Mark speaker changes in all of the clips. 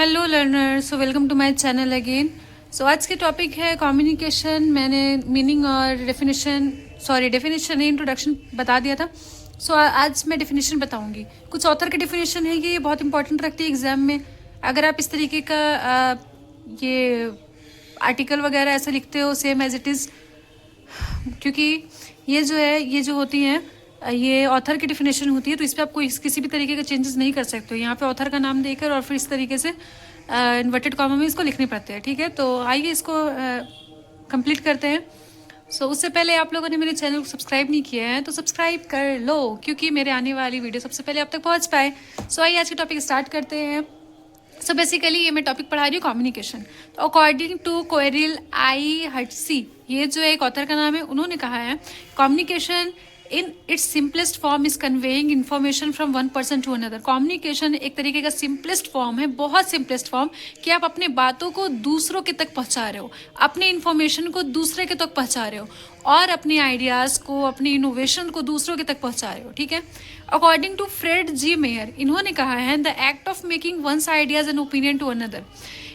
Speaker 1: Hello learners, so welcome to my channel again. So आज के topic है communication. मैंने मीनिंग और डेफिनेशन नहीं, इंट्रोडक्शन बता दिया था। सो आज मैं डेफिनेशन बताऊंगी। कुछ ऑथर की डेफिनेशन है, ये बहुत इंपॉर्टेंट रखती है एग्जाम में। अगर आप इस तरीके का ये आर्टिकल वगैरह ऐसा लिखते हो सेम एज इट इज़, क्योंकि ये जो होती हैं ये ऑथर की डेफिनेशन होती है, तो इस पर आप कोई किसी भी तरीके के चेंजेस नहीं कर सकते हो। यहाँ पे ऑथर का नाम देकर और फिर इस तरीके से इन्वर्टेड कॉमा में इसको लिखने पड़ते हैं। ठीक है, तो आइए इसको कंप्लीट करते हैं। सो उससे पहले आप लोगों ने मेरे चैनल को सब्सक्राइब नहीं किया है तो सब्सक्राइब कर लो, क्योंकि मेरे आने वाली वीडियो सबसे पहले आप तक पहुँच पाए। सो आइए आज के टॉपिक स्टार्ट करते हैं। सो बेसिकली ये मैं टॉपिक पढ़ा रही हूँ कम्युनिकेशन। तो अकॉर्डिंग टू कोएरिल आई हटसी, ये जो एक ऑथर का नाम है, उन्होंने कहा है communication in its simplest form is conveying information from one person to another. Communication एक तरीके का सिंपलेस्ट फॉर्म है, बहुत सिंपलेस्ट फॉर्म, कि आप अपने बातों को दूसरों के तक पहुंचा रहे हो, अपने इन्फॉर्मेशन को दूसरे के तक पहुंचा रहे हो और अपने आइडियाज़ को, अपनी इनोवेशन को दूसरों के तक पहुंचा रहे हो। ठीक है, according to Fred G Meyer, इन्होंने कहा है the act of making one's ideas and opinion to another.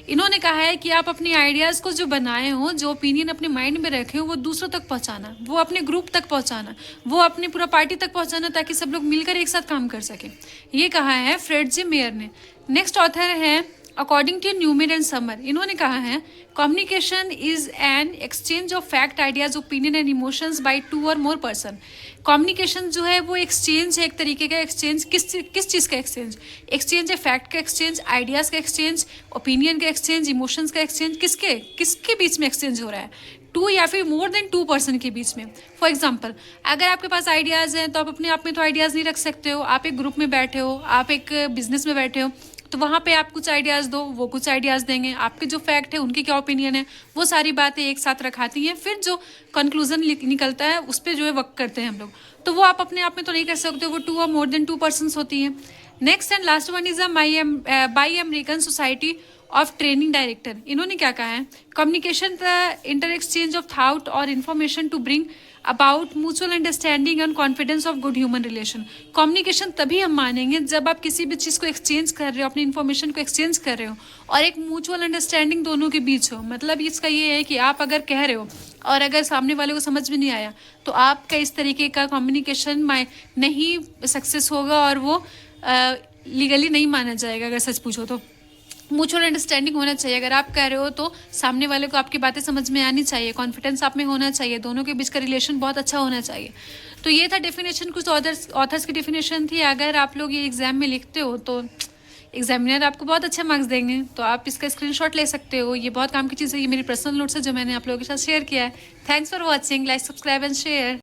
Speaker 1: इन्होंने कहा है कि आप अपनी आइडियाज़ को जो बनाए हो, जो ओपिनियन अपने माइंड में रखे हो, वो दूसरों तक पहुंचाना, वो अपने ग्रुप तक पहुंचाना, वो अपनी पूरा पार्टी तक पहुंचाना, ताकि सब लोग मिलकर एक साथ काम कर सकें। ये कहा है फ्रेड जी मेयर ने। नेक्स्ट ऑथर है अकॉर्डिंग टू न्यूमेर एंड समर, इन्होंने कहा है communication is an exchange of fact, ideas, opinion and emotions by two और मोर पर्सन। कम्युनिकेशन जो है वो एक्सचेंज है, एक तरीके का एक्सचेंज। किस चीज़ का एक्सचेंज? एक्सचेंज है फैक्ट का एक्सचेंज, आइडियाज़ का एक्सचेंज, ओपिनियन का एक्सचेंज, इमोशंस का एक्सचेंज। किसके बीच में एक्सचेंज हो रहा है? टू या फिर मोर देन टू पर्सन के बीच में। फॉर एग्जाम्पल, अगर आपके पास आइडियाज़ हैं तो आप अपने आप में तो आइडियाज़ नहीं रख सकते हो। आप एक ग्रुप में बैठे हो, आप एक बिजनेस में बैठे हो, तो वहाँ पे आप कुछ आइडियाज़ दो, वो कुछ आइडियाज़ देंगे, आपके जो फैक्ट है उनके क्या ओपिनियन है, वो सारी बातें एक साथ रखाती हैं, फिर जो कंक्लूजन निकलता है उस पर जो है वर्क करते हैं हम लोग। तो वो आप अपने आप में तो नहीं कर सकते, वो टू और मोर देन टू पर्सन्स होती हैं। Next and last one is by American Society of Training Director. इन्होंने क्या कहा है? Communication the inter exchange of thought और information to bring about mutual understanding and confidence of good human relation. Communication तभी हम मानेंगे जब आप किसी भी चीज़ को एक्सचेंज कर रहे हो, अपनी इन्फॉर्मेशन को एक्सचेंज कर रहे हो और एक म्यूचुअल अंडरस्टैंडिंग दोनों के बीच हो। मतलब इसका ये है कि आप अगर कह रहे हो और अगर सामने वाले को समझ में नहीं आया, तो आपका इस तरीके का कम्युनिकेशन नहीं सक्सेस होगा और वो लीगली नहीं माना जाएगा। अगर सच पूछो तो म्यूचुअल अंडरस्टैंडिंग होना चाहिए। अगर आप कह रहे हो तो सामने वाले को आपकी बातें समझ में आनी चाहिए, कॉन्फिडेंस आप में होना चाहिए, दोनों के बीच का रिलेशन बहुत अच्छा होना चाहिए। तो ये था डेफिनेशन, कुछ ऑथर्स की डेफिनेशन थी। अगर आप लोग ये एग्जाम में लिखते हो तो एग्जामिनर आपको बहुत अच्छे मार्क्स देंगे, तो आप इसका स्क्रीनशॉट ले सकते हो। ये बहुत काम की चीज़ है, ये मेरी पर्सनल नोट्स है जो मैंने आप लोगों के साथ शेयर किया है। Thanks for watching, like, subscribe and share.